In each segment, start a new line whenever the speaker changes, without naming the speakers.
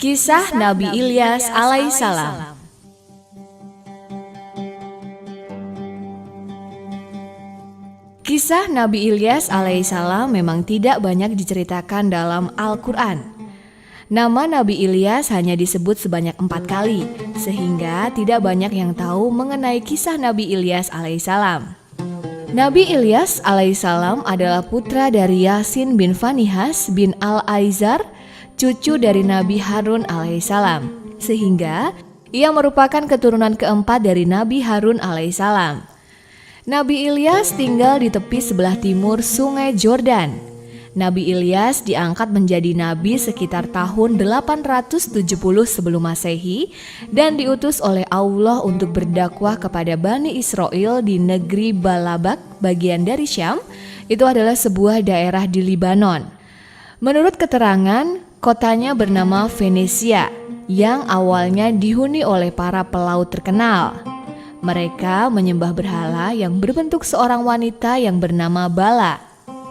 Kisah Nabi Ilyas alaihissalam. Kisah Nabi Ilyas alaihissalam memang tidak banyak diceritakan dalam Al-Quran. Nama Nabi Ilyas hanya disebut sebanyak 4 kali, sehingga tidak banyak yang tahu mengenai kisah Nabi Ilyas alaihissalam. Nabi Ilyas alaihissalam adalah putra dari Yasin bin Fanihas bin Al-Aizar, cucu dari Nabi Harun alaihissalam, sehingga ia merupakan keturunan keempat dari Nabi Harun alaihissalam. Nabi Ilyas tinggal di tepi sebelah timur Sungai Jordan. Nabi Ilyas diangkat menjadi nabi sekitar tahun 870 sebelum Masehi dan diutus oleh Allah untuk berdakwah kepada Bani Israel di negeri Balabak, bagian dari Syam. Itu adalah sebuah daerah di Libanon. Menurut keterangan, kotanya bernama Venesia yang awalnya dihuni oleh para pelaut terkenal. Mereka menyembah berhala yang berbentuk seorang wanita yang bernama Bala.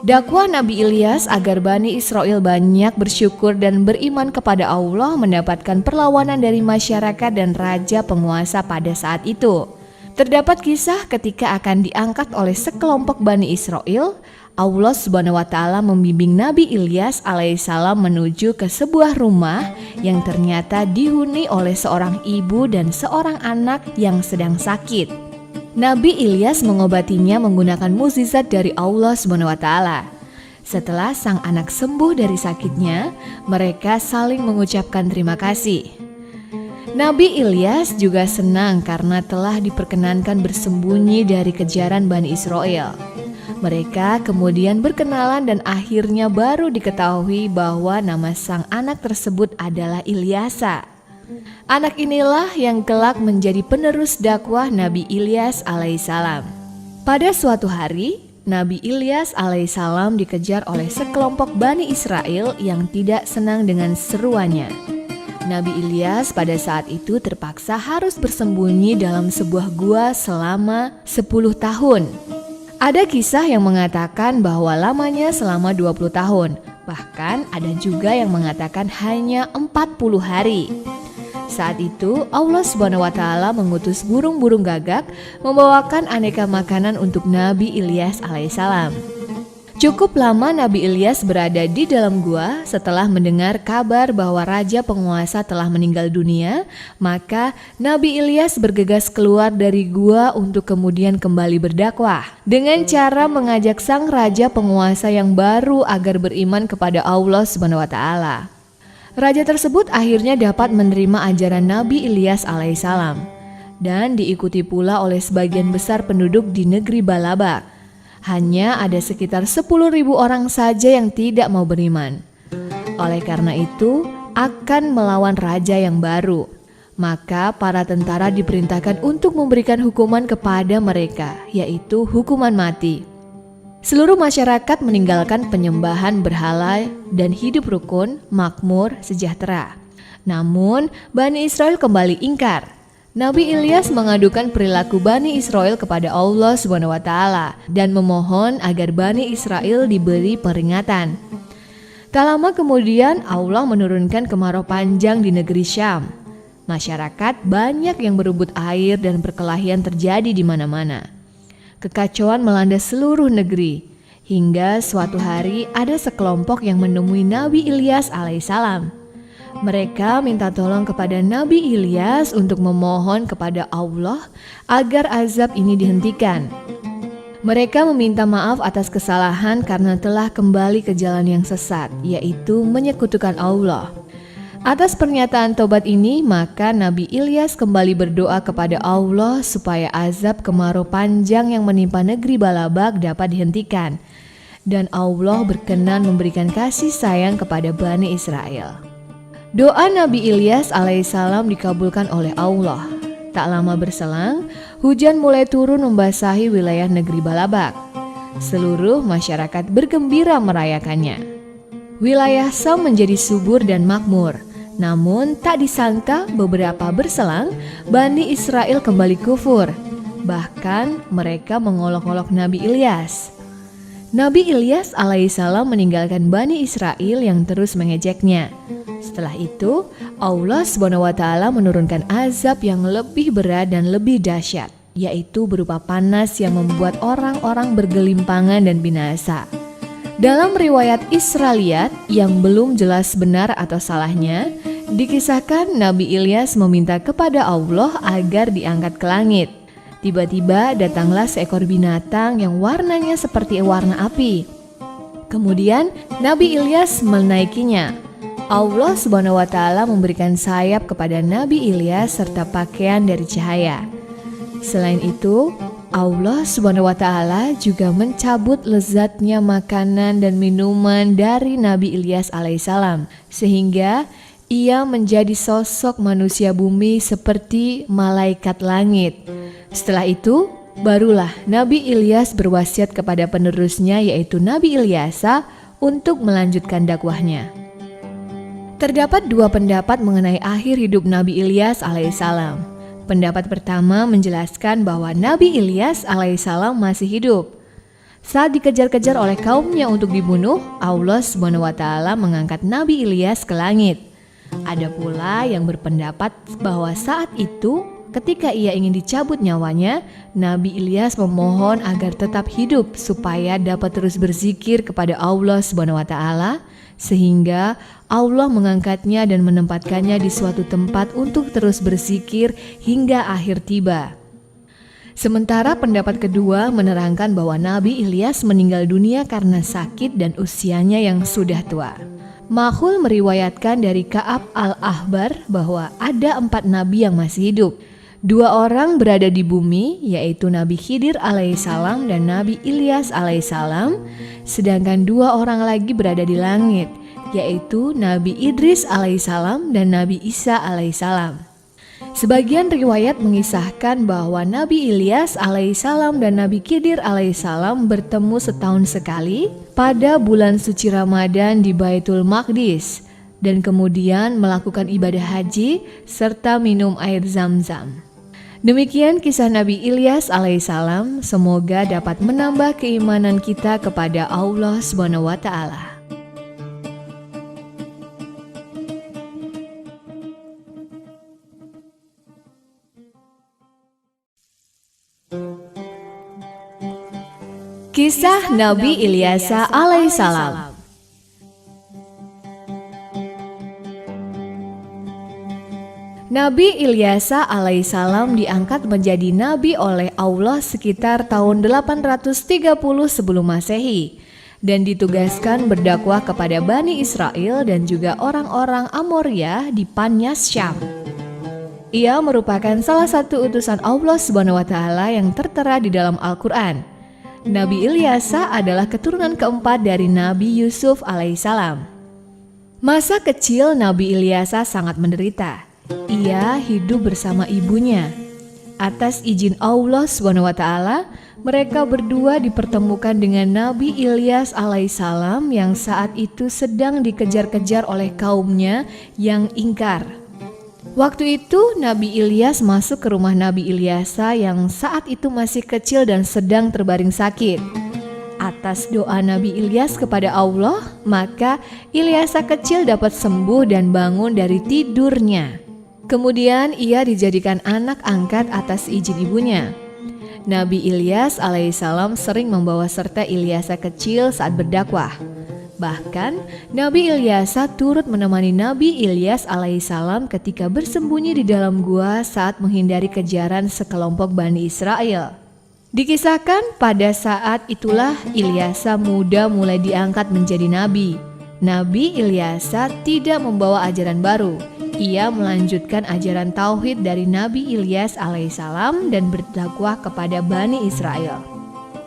Dakwah Nabi Ilyas agar Bani Israel banyak bersyukur dan beriman kepada Allah mendapatkan perlawanan dari masyarakat dan raja penguasa pada saat itu. Terdapat kisah ketika akan diangkat oleh sekelompok Bani Israel, Allah Subhanahu wa Ta'ala membimbing Nabi Ilyas alaihissalam menuju ke sebuah rumah yang ternyata dihuni oleh seorang ibu dan seorang anak yang sedang sakit. Nabi Ilyas mengobatinya menggunakan mukjizat dari Allah Subhanahu wa Ta'ala. Setelah sang anak sembuh dari sakitnya, mereka saling mengucapkan terima kasih. Nabi Ilyas juga senang karena telah diperkenankan bersembunyi dari kejaran Bani Israel. Mereka kemudian berkenalan dan akhirnya baru diketahui bahwa nama sang anak tersebut adalah Ilyasa. Anak inilah yang kelak menjadi penerus dakwah Nabi Ilyas alaihissalam. Pada suatu hari, Nabi Ilyas alaihissalam dikejar oleh sekelompok Bani Israel yang tidak senang dengan seruannya. Nabi Ilyas pada saat itu terpaksa harus bersembunyi dalam sebuah gua selama 10 tahun. Ada kisah yang mengatakan bahwa lamanya selama 20 tahun, bahkan ada juga yang mengatakan hanya 40 hari. Saat itu Allah Subhanahu wa Ta'ala mengutus burung-burung gagak membawakan aneka makanan untuk Nabi Ilyas alaihissalam. Cukup lama Nabi Ilyas berada di dalam gua setelah mendengar kabar bahwa raja penguasa telah meninggal dunia, maka Nabi Ilyas bergegas keluar dari gua untuk kemudian kembali berdakwah dengan cara mengajak sang raja penguasa yang baru agar beriman kepada Allah Subhanahu wa Ta'ala. Raja tersebut akhirnya dapat menerima ajaran Nabi Ilyas alaihissalam dan diikuti pula oleh sebagian besar penduduk di negeri Balabak. Hanya ada sekitar 10.000 orang saja yang tidak mau beriman. Oleh karena itu, akan melawan raja yang baru. Maka para tentara diperintahkan untuk memberikan hukuman kepada mereka, yaitu hukuman mati. Seluruh masyarakat meninggalkan penyembahan berhala dan hidup rukun, makmur, sejahtera. Namun, Bani Israel kembali ingkar. Nabi Ilyas mengadukan perilaku Bani Israel kepada Allah Subhanahu wa Ta'ala dan memohon agar Bani Israel diberi peringatan. Tak lama kemudian Allah menurunkan kemarau panjang di negeri Syam. Masyarakat banyak yang berebut air dan perkelahian terjadi di mana-mana. Kekacauan melanda seluruh negeri, hingga suatu hari ada sekelompok yang menemui Nabi Ilyas alaihissalam. Mereka minta tolong kepada Nabi Ilyas untuk memohon kepada Allah agar azab ini dihentikan. Mereka meminta maaf atas kesalahan karena telah kembali ke jalan yang sesat, yaitu menyekutukan Allah. Atas pernyataan tobat ini, maka Nabi Ilyas kembali berdoa kepada Allah supaya azab kemarau panjang yang menimpa negeri Balabak dapat dihentikan. Dan Allah berkenan memberikan kasih sayang kepada Bani Israel. Doa Nabi Ilyas alaihissalam dikabulkan oleh Allah. Tak lama berselang, hujan mulai turun membasahi wilayah negeri Balabak. Seluruh masyarakat bergembira merayakannya. Wilayah Syam menjadi subur dan makmur. Namun tak disangka beberapa berselang, Bani Israel kembali kufur. Bahkan mereka mengolok-olok Nabi Ilyas. Nabi Ilyas alaihissalam meninggalkan Bani Israel yang terus mengejeknya. Setelah itu, Allah SWT menurunkan azab yang lebih berat dan lebih dahsyat, yaitu berupa panas yang membuat orang-orang bergelimpangan dan binasa. Dalam riwayat Israiliyat yang belum jelas benar atau salahnya, dikisahkan Nabi Ilyas meminta kepada Allah agar diangkat ke langit. Tiba-tiba datanglah seekor binatang yang warnanya seperti warna api. Kemudian Nabi Ilyas menaikinya. Allah SWT memberikan sayap kepada Nabi Ilyas serta pakaian dari cahaya. Selain itu, Allah SWT juga mencabut lezatnya makanan dan minuman dari Nabi Ilyas alaihissalam, sehingga ia menjadi sosok manusia bumi seperti malaikat langit. Setelah itu, barulah Nabi Ilyas berwasiat kepada penerusnya yaitu Nabi Ilyasa untuk melanjutkan dakwahnya. Terdapat dua pendapat mengenai akhir hidup Nabi Ilyas alaihissalam. Pendapat pertama menjelaskan bahwa Nabi Ilyas alaihissalam masih hidup. Saat dikejar-kejar oleh kaumnya untuk dibunuh, Allah SWT mengangkat Nabi Ilyas ke langit. Ada pula yang berpendapat bahwa saat itu ketika ia ingin dicabut nyawanya, Nabi Ilyas memohon agar tetap hidup supaya dapat terus berzikir kepada Allah SWT, sehingga Allah mengangkatnya dan menempatkannya di suatu tempat untuk terus berzikir hingga akhir tiba. Sementara pendapat kedua menerangkan bahwa Nabi Ilyas meninggal dunia karena sakit dan usianya yang sudah tua. Makhul meriwayatkan dari Ka'ab al-Ahbar bahwa ada 4 nabi yang masih hidup. 2 orang berada di bumi, yaitu Nabi Khidir alaihissalam dan Nabi Ilyas alaihissalam, sedangkan 2 orang lagi berada di langit, yaitu Nabi Idris alaihissalam dan Nabi Isa alaihissalam. Sebagian riwayat mengisahkan bahwa Nabi Ilyas alaihissalam dan Nabi Khidir alaihissalam bertemu setahun sekali pada bulan suci Ramadan di Baitul Maqdis dan kemudian melakukan ibadah haji serta minum air Zam-Zam. Demikian kisah Nabi Ilyas alaihissalam, semoga dapat menambah keimanan kita kepada Allah SWT. Kisah Nabi Ilyasa alaihissalam. Nabi Ilyasa alaihissalam diangkat menjadi nabi oleh Allah sekitar tahun 830 sebelum Masehi dan ditugaskan berdakwah kepada Bani Israel dan juga orang-orang Amoria di Panyas Syam. Ia merupakan salah satu utusan Allah SWT yang tertera di dalam Al-Quran. Nabi Ilyasa adalah keturunan keempat dari Nabi Yusuf alaihissalam. Masa kecil Nabi Ilyasa sangat menderita. Ia hidup bersama ibunya. Atas izin Allah SWT, mereka berdua dipertemukan dengan Nabi Ilyas alaihissalam yang saat itu sedang dikejar-kejar oleh kaumnya yang ingkar. Waktu itu Nabi Ilyas masuk ke rumah Nabi Ilyasa yang saat itu masih kecil dan sedang terbaring sakit. Atas doa Nabi Ilyas kepada Allah, maka Ilyasa kecil dapat sembuh dan bangun dari tidurnya. Kemudian ia dijadikan anak angkat atas izin ibunya. Nabi Ilyas alaihissalam sering membawa serta Ilyasa kecil saat berdakwah. Bahkan Nabi Ilyasa turut menemani Nabi Ilyas alaihissalam ketika bersembunyi di dalam gua saat menghindari kejaran sekelompok Bani Israel. Dikisahkan pada saat itulah Ilyasa muda mulai diangkat menjadi nabi. Nabi Ilyasa tidak membawa ajaran baru. Ia melanjutkan ajaran tauhid dari Nabi Ilyas alaihissalam dan berdakwah kepada Bani Israel.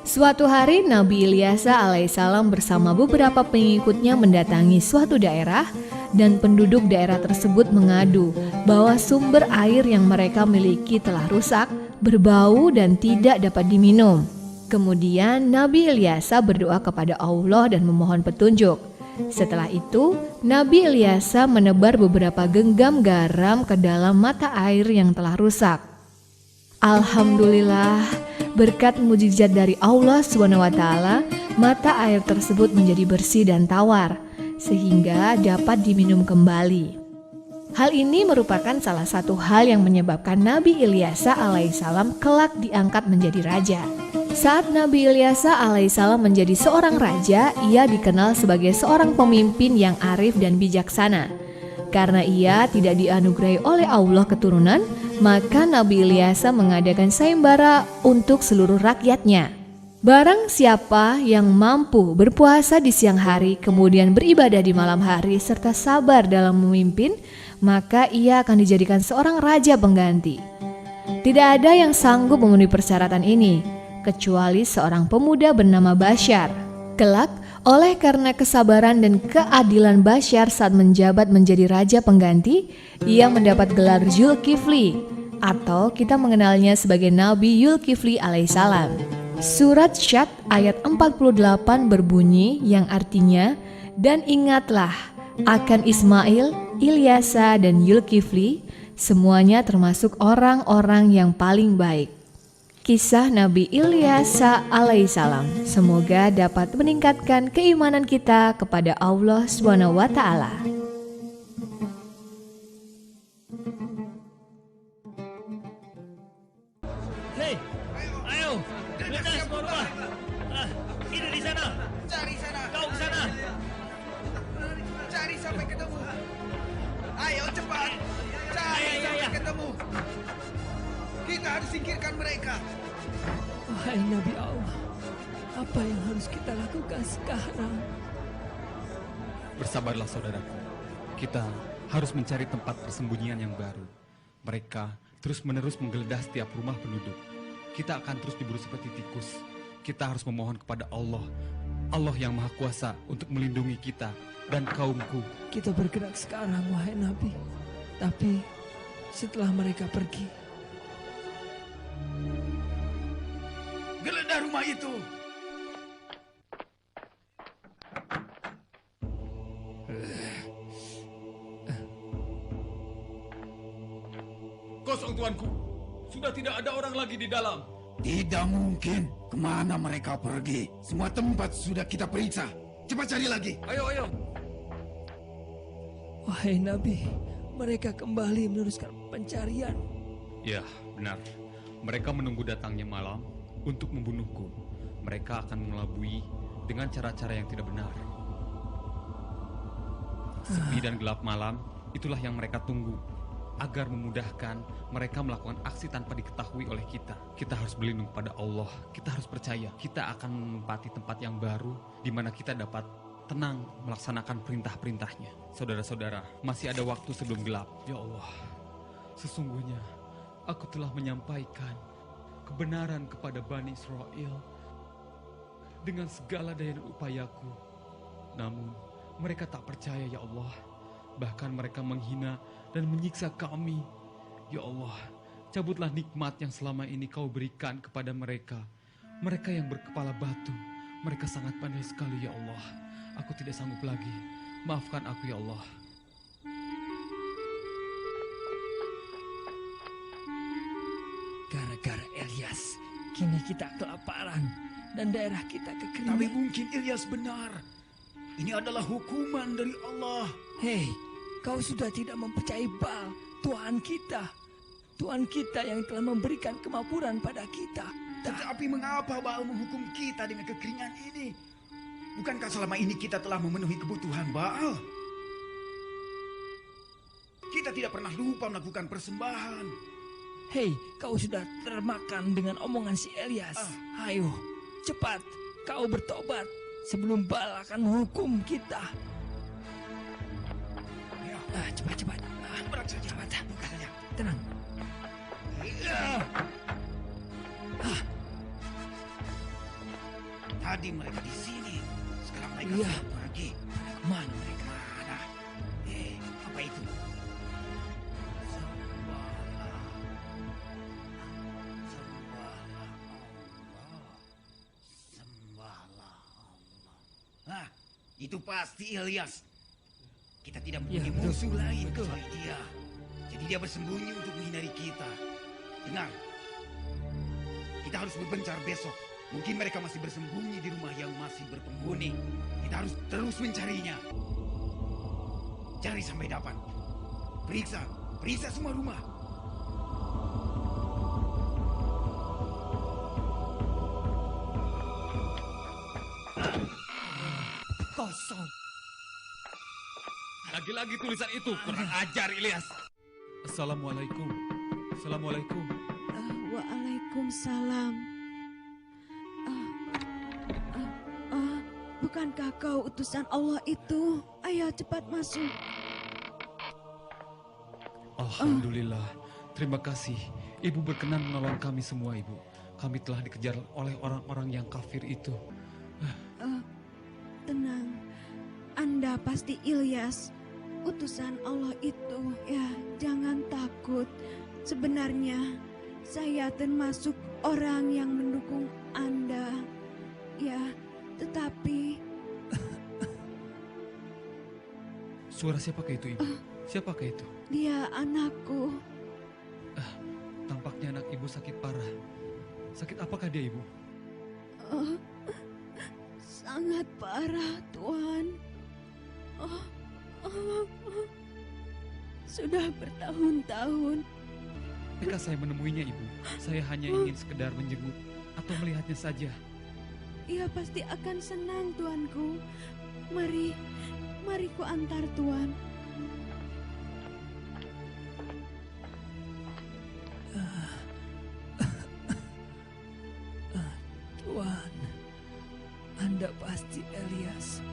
Suatu hari Nabi Ilyasa alaihissalam bersama beberapa pengikutnya mendatangi suatu daerah dan penduduk daerah tersebut mengadu bahwa sumber air yang mereka miliki telah rusak, berbau dan tidak dapat diminum. Kemudian Nabi Ilyasa berdoa kepada Allah dan memohon petunjuk. Setelah itu, Nabi Ilyasa menebar beberapa genggam garam ke dalam mata air yang telah rusak. Alhamdulillah, berkat mujizat dari Allah SWT, mata air tersebut menjadi bersih dan tawar, sehingga dapat diminum kembali. Hal ini merupakan salah satu hal yang menyebabkan Nabi Ilyasa alaihissalam kelak diangkat menjadi raja. Saat Nabi Ilyasa alaihissalam menjadi seorang raja, ia dikenal sebagai seorang pemimpin yang arif dan bijaksana. Karena ia tidak dianugerahi oleh Allah keturunan, maka Nabi Ilyasa mengadakan sayembara untuk seluruh rakyatnya. Barang siapa yang mampu berpuasa di siang hari, kemudian beribadah di malam hari, serta sabar dalam memimpin, maka ia akan dijadikan seorang raja pengganti. Tidak ada yang sanggup memenuhi persyaratan ini, kecuali seorang pemuda bernama Bashar. Kelak, oleh karena kesabaran dan keadilan Bashar saat menjabat menjadi raja pengganti, ia mendapat gelar Zulkifli, atau kita mengenalnya sebagai Nabi Zulkifli alaihissalam. Surat Syad ayat 48 berbunyi yang artinya, dan ingatlah akan Ismail, Ilyasa, dan Zulkifli, semuanya termasuk orang-orang yang paling baik. Kisah Nabi Ilyasa alaihissalam semoga dapat meningkatkan keimanan kita kepada Allah SWT.
Hei, ayo, lintas semua rumah. Ini di sana.
Cari sana.
Kau ke sana.
Cari sampai ketemu. Ayo cepat. Cari sampai ketemu. Kita harus singkirkan mereka.
Wahai Nabi Allah, apa yang harus kita lakukan sekarang?
Bersabarlah saudaraku, kita harus mencari tempat persembunyian yang baru. Mereka terus-menerus menggeledah setiap rumah penduduk. Kita akan terus diburu seperti tikus. Kita harus memohon kepada Allah, Allah yang Maha Kuasa untuk melindungi kita dan kaumku.
Kita bergerak sekarang, wahai Nabi. Tapi setelah mereka pergi,
Geledah rumah itu.
Kosong tuanku, sudah tidak ada orang lagi di dalam.
Tidak mungkin. Kemana mereka pergi? Semua tempat sudah kita periksa. Cepat cari lagi.
Ayo.
wahai Nabi, mereka kembali meneruskan pencarian.
Ya, benar. Mereka menunggu datangnya malam untuk membunuhku. Mereka akan mengelabui dengan cara-cara yang tidak benar. Sepi dan gelap malam, itulah yang mereka tunggu, agar memudahkan mereka melakukan aksi tanpa diketahui oleh kita. Kita harus berlindung pada Allah. Kita harus percaya kita akan menempati tempat yang baru di mana kita dapat tenang melaksanakan perintah-perintahnya. Saudara-saudara, masih ada waktu sebelum gelap. Ya Allah, sesungguhnya aku telah menyampaikan kebenaran kepada Bani Israel dengan segala daya dan upayaku. Namun mereka tak percaya, ya Allah. Bahkan mereka menghina dan menyiksa kami. Ya Allah, cabutlah nikmat yang selama ini kau berikan kepada mereka. Mereka yang berkepala batu. Mereka sangat pandai sekali, ya Allah. Aku tidak sanggup lagi. Maafkan aku, ya Allah.
Gara-gara Ilyas, kini kita kelaparan dan daerah kita
Tapi
kekeringan.
mungkin Ilyas benar. Ini adalah hukuman dari Allah.
Hei, kau sudah tidak mempercayai Baal, Tuhan kita. Tuhan kita yang telah memberikan kemakmuran pada kita.
Tetapi mengapa Baal menghukum kita dengan kekeringan ini? Bukankah selama ini kita telah memenuhi kebutuhan Baal? Kita tidak pernah lupa melakukan persembahan.
Hei, kau sudah termakan dengan omongan si Ilyas. Ayo, cepat, kau bertobat sebelum Baal akan menghukum kita.
Ya,
Cepat.
berat saja.
Cepat,
Buka saja.
tenang.
Tadi mereka di sini. Sekarang mereka
Iya.
sudah pergi.
Kemana mereka?
Mana? Apa itu? Sembahlah. Sembahlah Allah. Itu pasti Ilyas. Kita tidak
Iya,
mempunyai
betul.
musuh lain kecuali dia. Jadi dia bersembunyi untuk menghindari kita. Dengar, Kita harus berbencar besok. Mungkin mereka masih bersembunyi di rumah yang masih berpenghuni. Kita harus terus mencarinya. Cari sampai dapat. Periksa semua rumah.
Kosong.
Lagi-lagi tulisan itu, kurang ajar Ilyas. Assalamualaikum. Assalamualaikum.
Waalaikumsalam. Bukankah kau utusan Allah itu? Ayo cepat masuk.
Alhamdulillah. Terima kasih. Ibu berkenan menolong kami semua, Ibu. Kami telah dikejar oleh orang-orang yang kafir itu.
Tenang. Anda pasti Ilyas, utusan Allah itu. Ya, jangan takut. Sebenarnya saya termasuk orang yang mendukung Anda. Ya, tetapi...
Suara siapakah itu, Ibu? Siapakah itu?
Dia anakku.
Tampaknya anak Ibu sakit parah. Sakit apakah dia, Ibu?
Sangat parah, Tuan. Sudah bertahun-tahun.
Ketika saya menemuinya, Ibu, saya hanya ingin sekedar menjenguk atau melihatnya saja.
Ia pasti akan senang, Tuanku. Mari ku antar Tuan.
Tuan, Anda pasti Ilyas,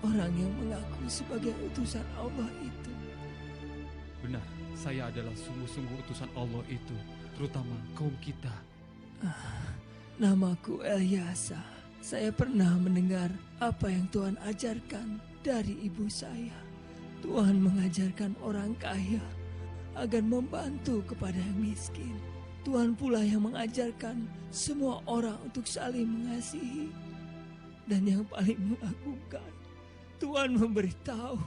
orang yang mengaku sebagai utusan Allah itu.
Benar, saya adalah sungguh-sungguh utusan Allah itu, terutama kaum kita.
Namaku Elyasa. Saya pernah mendengar apa yang Tuhan ajarkan dari ibu saya. Tuhan mengajarkan orang kaya agar membantu kepada yang miskin. Tuhan pula yang mengajarkan semua orang untuk saling mengasihi. Dan yang paling mengagumkan, Tuhan memberitahu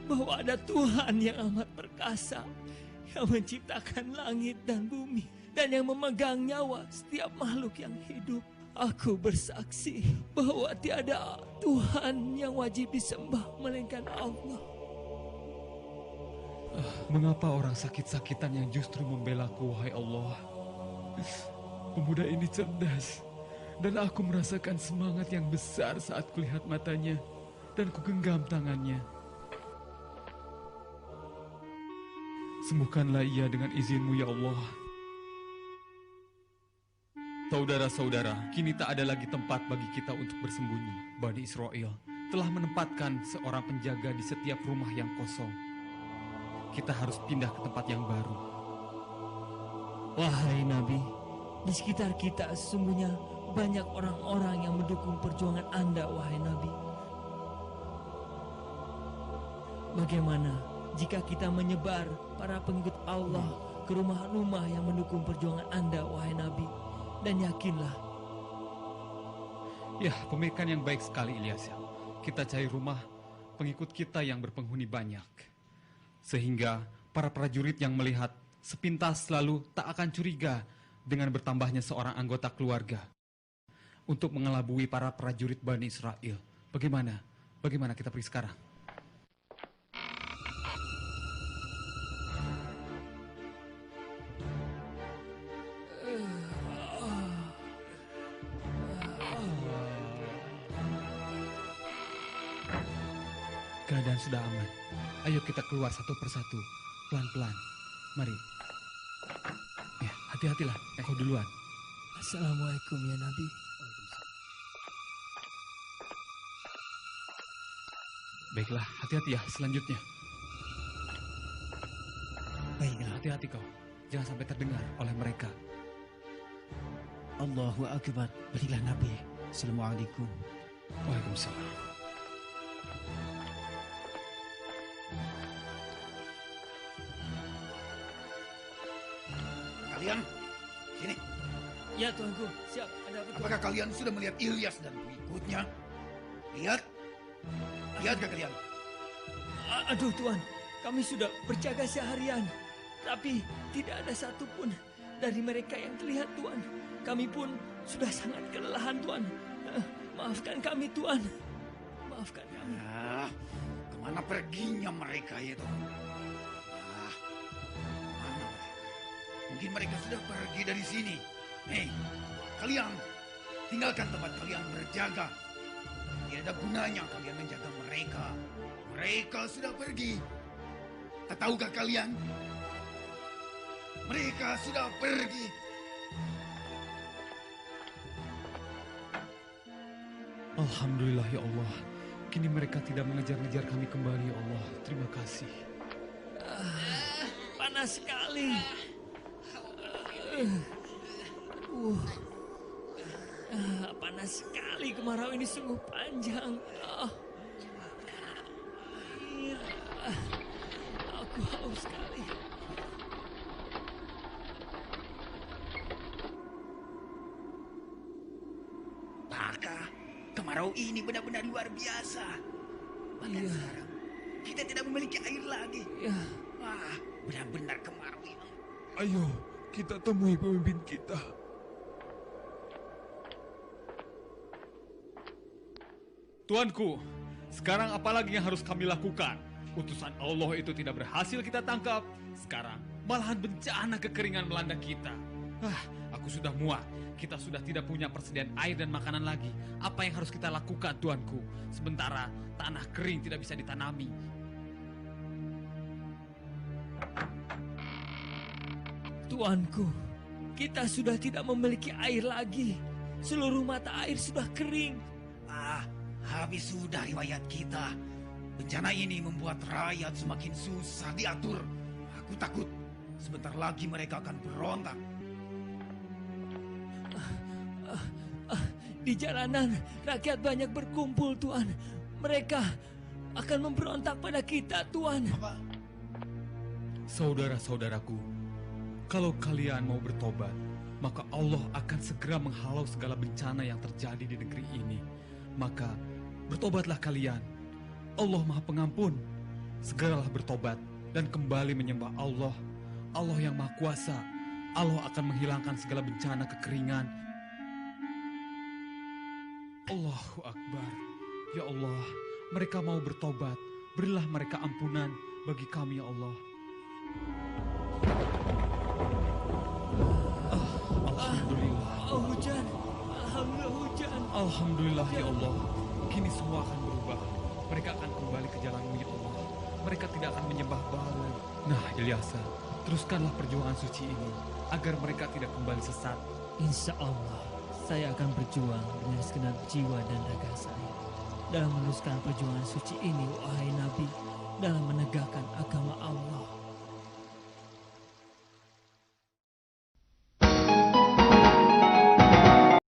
bahwa ada Tuhan yang amat perkasa, yang menciptakan langit dan bumi, dan yang memegang nyawa setiap makhluk yang hidup. Aku bersaksi bahwa tiada Tuhan yang wajib disembah melainkan Allah.
Mengapa orang sakit-sakitan yang justru membelaku, wahai Allah? Pemuda ini cerdas, dan aku merasakan semangat yang besar saat kulihat matanya, dan kugenggam tangannya. Sembuhkanlah ia dengan izin-Mu, ya Allah. Saudara-saudara, kini tak ada lagi tempat bagi kita untuk bersembunyi. Bani Israel telah menempatkan seorang penjaga di setiap rumah yang kosong. Kita harus pindah ke tempat yang baru.
Wahai Nabi, di sekitar kita sesungguhnya banyak orang-orang yang mendukung perjuangan Anda, wahai Nabi. Bagaimana jika kita menyebar para pengikut Allah ke rumah-rumah yang mendukung perjuangan Anda, wahai Nabi? Dan yakinlah.
Ya, pemikiran yang baik sekali, Ilyas. Kita cari rumah pengikut kita yang berpenghuni banyak. Sehingga para prajurit yang melihat sepintas selalu tak akan curiga dengan bertambahnya seorang anggota keluarga untuk mengelabui para prajurit Bani Israel. Bagaimana? Bagaimana kita pergi sekarang? Keadaan sudah aman. Ayo kita keluar satu persatu, pelan-pelan. Mari. Ya, hati-hatilah. Kau duluan.
Assalamualaikum ya Nabi.
Baiklah, hati-hati ya selanjutnya.
Baiklah.
Hati-hati kau. Jangan sampai terdengar oleh mereka.
Allahu Akbar. Berilah Nabi. Assalamualaikum.
Waalaikumsalam.
Kalian, sini.
Ya Tuanku, siap. Ada apa Tuan?
Apakah kalian sudah melihat Ilyas dan pengikutnya? Lihat? Lihatkah kalian?
Aduh Tuan, kami sudah berjaga seharian. Tapi tidak ada satupun dari mereka yang terlihat, Tuan. Kami pun sudah sangat kelelahan, Tuan. Maafkan kami, Tuan. Maafkan kami.
Kemana perginya mereka itu? Mana mereka? Mungkin mereka sudah pergi dari sini. Hei, kalian tinggalkan tempat kalian berjaga. Tidak ada gunanya kalian menjaga mereka. Mereka sudah pergi. Tak tahukah kalian? Mereka sudah pergi.
Alhamdulillah ya Allah. Kini mereka tidak mengejar-ngejar kami kembali ya Allah. Terima kasih.
Panas sekali. Panas sekali, kemarau ini sungguh panjang. Air. Aku haus sekali.
Maka kemarau ini benar-benar luar biasa. Bahkan sekarang kita tidak memiliki air lagi.
Ya.
Wah, benar-benar kemarau ini.
Ayo, kita temui pemimpin kita.
Tuanku, sekarang apa lagi yang harus kami lakukan? Utusan Allah itu tidak berhasil kita tangkap. Sekarang malahan bencana kekeringan melanda kita. Aku sudah muak. Kita sudah tidak punya persediaan air dan makanan lagi. Apa yang harus kita lakukan, Tuanku? Sementara tanah kering tidak bisa ditanami.
Tuanku, kita sudah tidak memiliki air lagi. Seluruh mata air sudah kering.
Habis sudah riwayat kita. Bencana ini membuat rakyat semakin susah diatur. Aku takut sebentar lagi mereka akan berontak.
Di jalanan, rakyat banyak berkumpul, Tuan. Mereka akan memberontak pada kita, Tuan.
Saudara-saudaraku, kalau kalian mau bertobat, maka Allah akan segera menghalau segala bencana yang terjadi di negeri ini. Maka bertobatlah kalian. Allah Maha Pengampun. Segeralah bertobat dan kembali menyembah Allah. Allah yang Maha Kuasa. Allah akan menghilangkan segala bencana kekeringan. Allahu Akbar. Ya Allah, mereka mau bertobat. Berilah mereka ampunan bagi kami, ya Allah. Alhamdulillah.
Hujan. Alhamdulillah hujan.
Alhamdulillah ya Allah. Kini semua akan berubah. Mereka akan kembali ke jalan-Mu ya Allah. Mereka tidak akan menyembah Ba'al. Nah, Ilyasa, teruskanlah perjuangan suci ini agar mereka tidak kembali sesat.
Insya Allah, saya akan berjuang dengan segenap jiwa dan raga saya dalam meneruskan perjuangan suci ini, wahai Nabi, dalam menegakkan